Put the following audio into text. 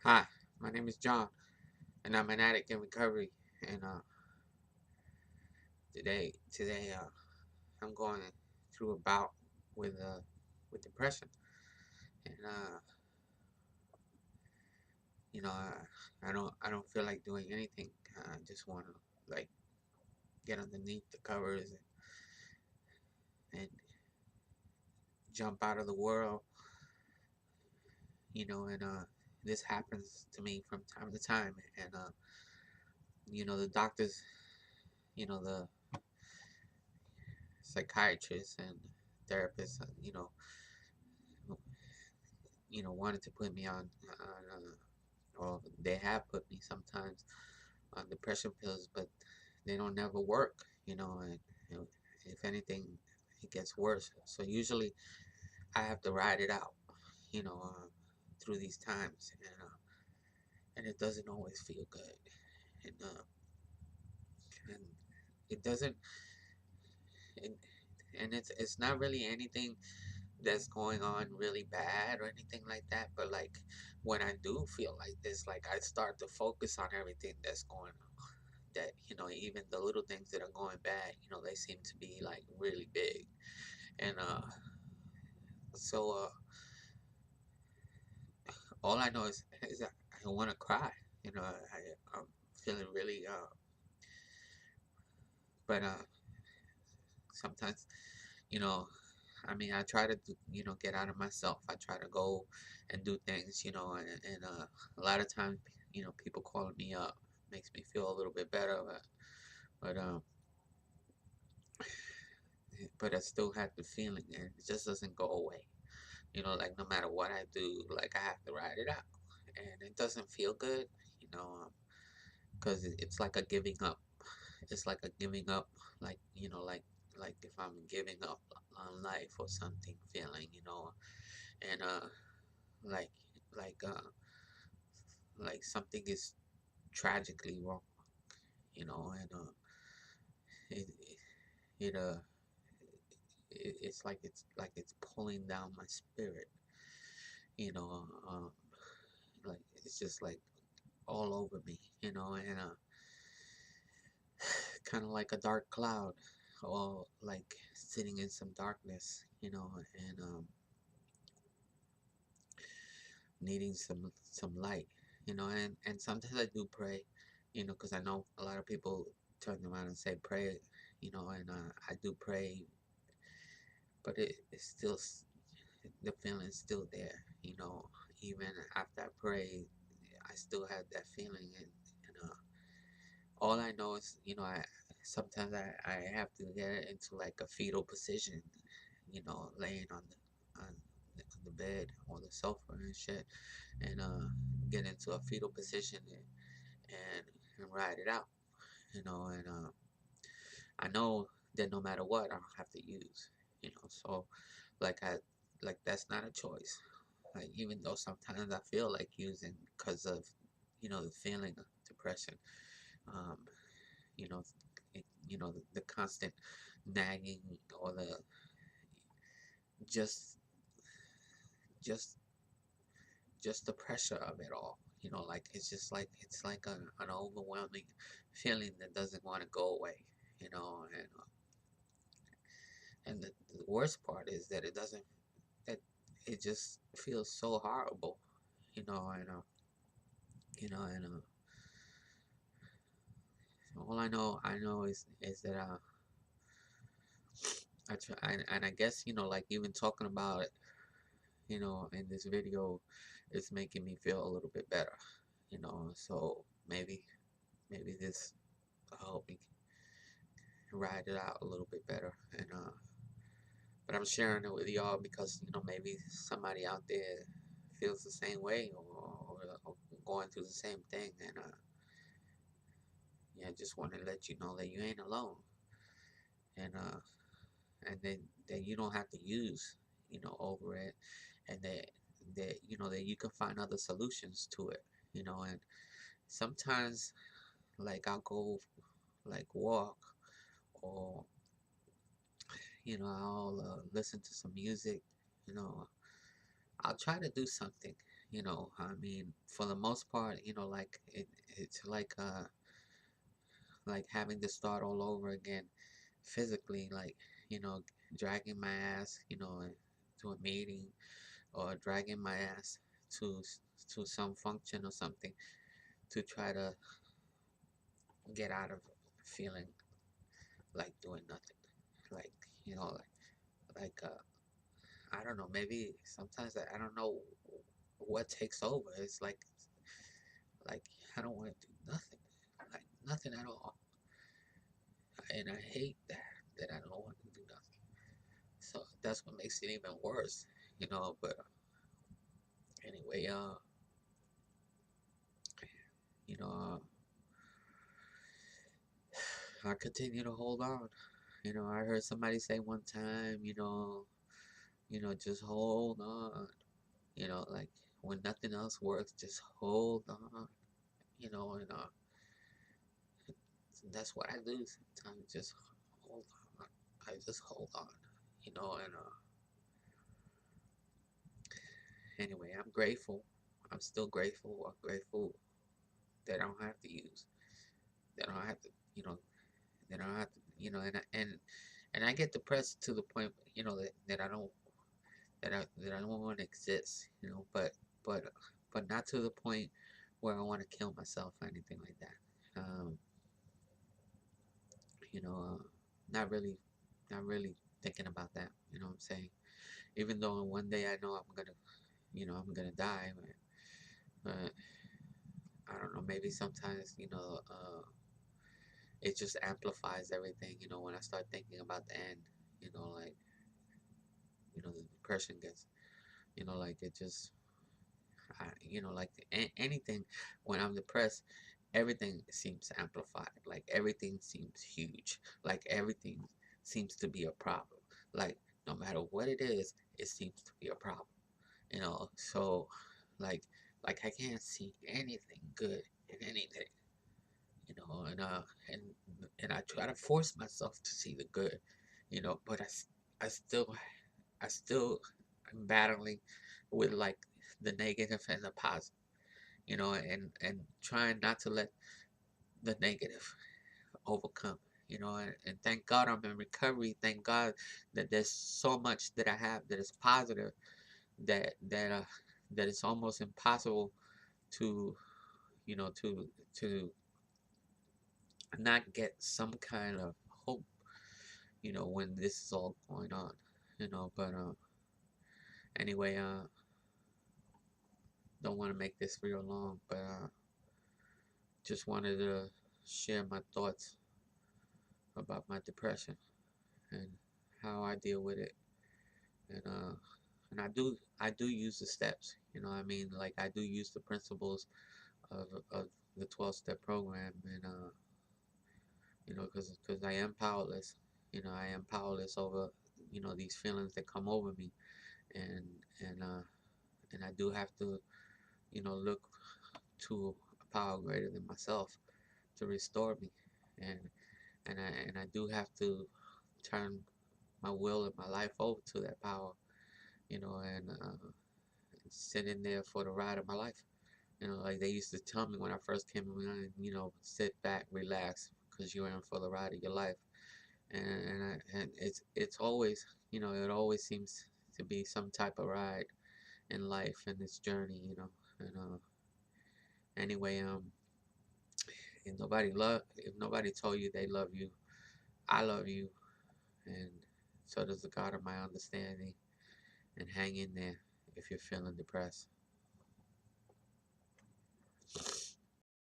Hi, my name is John, and I'm an addict in recovery. And today, I'm going through a bout with depression, and I don't feel like doing anything. I just want to like get underneath the covers and jump out of the world, And this happens to me from time to time, and the doctors, the psychiatrists and therapists, wanted to put me on well, they have put me sometimes on depression pills, but they don't never work, and if anything, it gets worse. So usually I have to ride it out, you know, uh, through these times, and it doesn't always feel good, and it doesn't, and, and it's not really anything that's going on really bad or anything like that, but like when I do feel like this, like I start to focus on everything that's going on, that even the little things that are going bad, they seem to be like really big. And so all I know is that I want to cry. I'm feeling really but sometimes, you know I mean, I try to get out of myself. I try to go and do things, and a lot of times, people calling me up makes me feel a little bit better, but but I still have the feeling, and it just doesn't go away. Like no matter what I do, like I have to ride it out, and it doesn't feel good, you know, because it's like a giving up. It's like a giving up, like like if I'm giving up on life or something, feeling, and like like uh like something is tragically wrong, and it it it's pulling down my spirit, you know, like it's just like all over me, and kind of like a dark cloud, or like sitting in some darkness, and needing some light, and sometimes I do pray, because I know a lot of people turn around and say pray, and I do pray, but it's still the feeling's still there, even after I pray, I still have that feeling, and all I know is, I sometimes I have to get into like a fetal position, laying on the bed or the sofa and shit, and get into a fetal position and ride it out, and I know that no matter what, I don't have to use, so like I like that's not a choice. Like even though sometimes I feel like using because of, the feeling of depression, um, you know, the constant nagging or the just just just the pressure of it all. Like it's just like it's like an overwhelming feeling that doesn't want to go away. And the worst part is that it doesn't. That it just feels so horrible. And all I know is that I try, and I guess like even talking about it, in this video, is making me feel a little bit better. So maybe this will help me ride it out a little bit better. And but I'm sharing it with y'all because maybe somebody out there feels the same way, or going through the same thing, and yeah, I just want to let you know that you ain't alone, and then you don't have to use over it, and that you can find other solutions to it, and sometimes like I'll go like walk, or I'll listen to some music, you know I'll try to do something, I mean, for the most part, it's like having to start all over again physically, like, you know, dragging my ass, to a meeting, or dragging my ass to to some function or something, to try to get out of feeling like doing nothing. Like, you know, I don't know, maybe sometimes I don't know what takes over. It's like I don't want to do nothing. Like nothing at all. And I hate that I don't want to do nothing. So that's what makes it even worse, but anyway, you know, I continue to hold on. I heard somebody say one time, just hold on. Like when nothing else works, just hold on. And that's what I do sometimes. Just hold on. I just hold on. And anyway, I'm grateful. I'm still grateful. I'm grateful that I don't have to use. That I don't have to, you know, that I don't have to, and I get depressed to the point, that I don't that I don't want to exist, but but not to the point where I want to kill myself or anything like that. You know, not really, not really thinking about that. You know what I'm saying? Even though one day I know I'm gonna die, but I don't know. Maybe sometimes, it just amplifies everything. When I start thinking about the end, like, the depression gets, like it just, like anything. When I'm depressed, everything seems amplified. Like everything seems huge. Like everything seems to be a problem. Like no matter what it seems to be a problem. So like I can't see anything good in anything. You know, and uh, and and I try to force myself to see the good. But I still am battling with like the negative and the positive. And trying not to let the negative overcome. And thank God I'm in recovery. Thank God that there's so much that I have that is positive, that it's almost impossible to to not get some kind of hope, when this is all going on. But anyway, don't want to make this real long, but just wanted to share my thoughts about my depression and how I deal with it. And I do use the steps. I mean, like I do use the principles of the 12-step program, and because I am powerless. I am powerless over these feelings that come over me, and and uh and I do have to look to a power greater than myself to restore me, and and I do have to turn my will and my life over to that power, and sit in there for the ride of my life. Like they used to tell me when I first came in, sit back, relax, because you're in for the ride of your life. And it's always, it always seems to be some type of ride in life and this journey. And anyway, if nobody told you they love you, I love you, and so does the God of my understanding. And hang in there if you're feeling depressed.